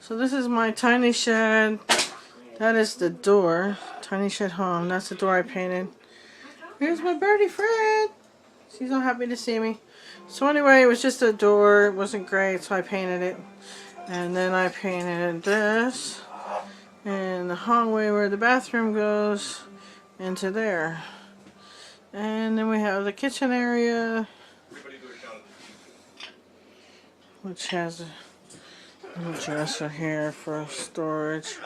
So this is my tiny shed. That is the door. Tiny shed home. That's the door I painted. Here's my birdie Fred. She's all happy to see me. So anyway, it was just a door. It wasn't great, so I painted it. And then I painted this. And the hallway where the bathroom goes into there. And then we have the kitchen area, which has a little dresser here for storage.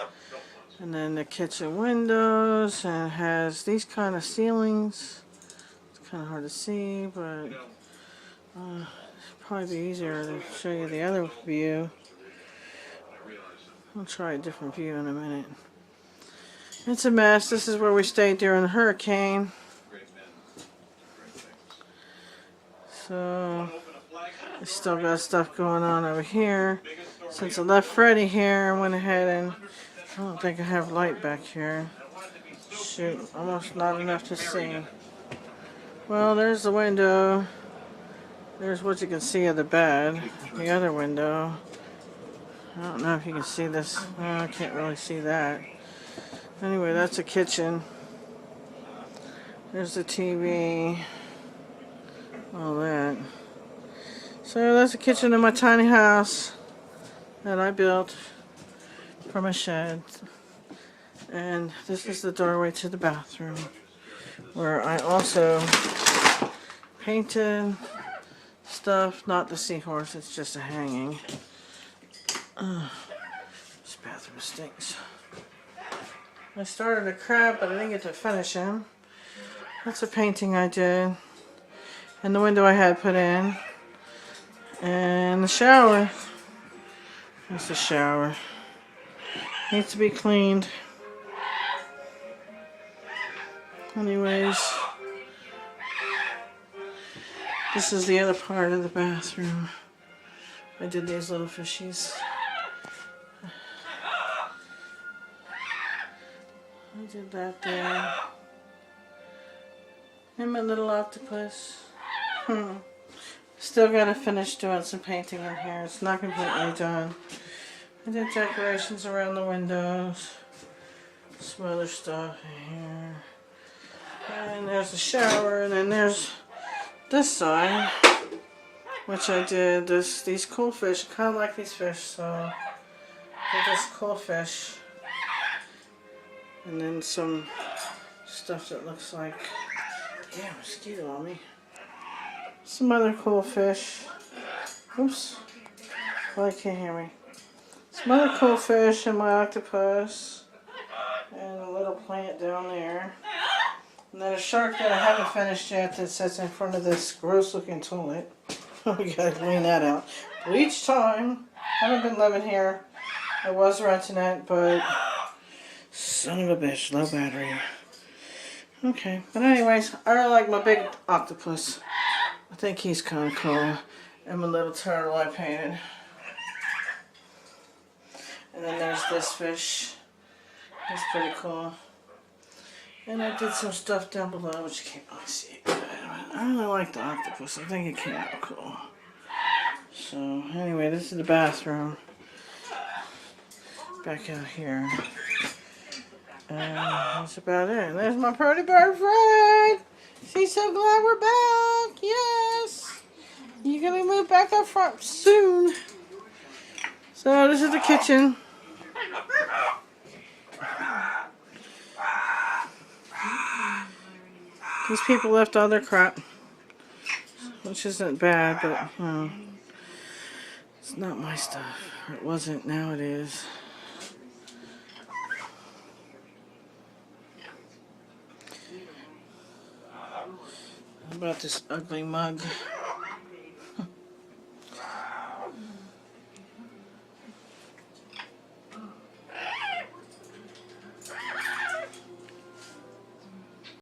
And then the kitchen windows, and it has these kind of ceilings. It's kind of hard to see, but it'll probably be easier to show you the other view. I'll try a different view in a minute. It's a mess. This is where we stayed during the hurricane. So, I still got stuff going on over here. Since I left Freddie here, I went ahead and I don't think I have light back here. Shoot, almost not enough to see. Well, there's the window. There's what you can see of the bed. The other window. I don't know if you can see this. Oh, I can't really see that. Anyway, that's the kitchen. There's the TV. All that. So that's the kitchen in my tiny house that I built from a shed. And this is the doorway to the bathroom, where I also painted stuff, not the seahorse, it's just a hanging. This bathroom stinks. I started a crab, but I didn't get to finish him. That's a painting I did. And the window I had put in. And the shower. That's the shower. Needs to be cleaned. Anyways, this is the other part of the bathroom. I did these little fishies. I did that there. And my little octopus. Still gotta finish doing some painting in here. It's not completely done. I did decorations around the windows. Some other stuff in here. And there's the shower, and then there's this side, which I did these cool fish. I kind of like these fish, so I did this cool fish. And then some stuff that looks like, yeah, mosquito on me. Some other cool fish. Oops. Well, I can't hear me. Some other cool fish and my octopus. And a little plant down there. And then a shark that I haven't finished yet that sits in front of this gross looking toilet. We gotta clean that out. But each time, I haven't been living here. I was renting it, but son of a bitch, low battery. Okay, but anyways, I really like my big octopus. I think he's kind of cool. And my little turtle I painted. And then there's this fish. He's pretty cool. And I did some stuff down below, which you can't really see. I really like the octopus. I think it came out cool. So, anyway, this is the bathroom. Back out here. And that's about it. And there's my pretty bird Fred. She's so glad we're back. Yes. You're going to move back up front soon. So, this is the kitchen. These people left all their crap, which isn't bad, but you know, it's not my stuff. Or it wasn't, now it is. How about this ugly mug?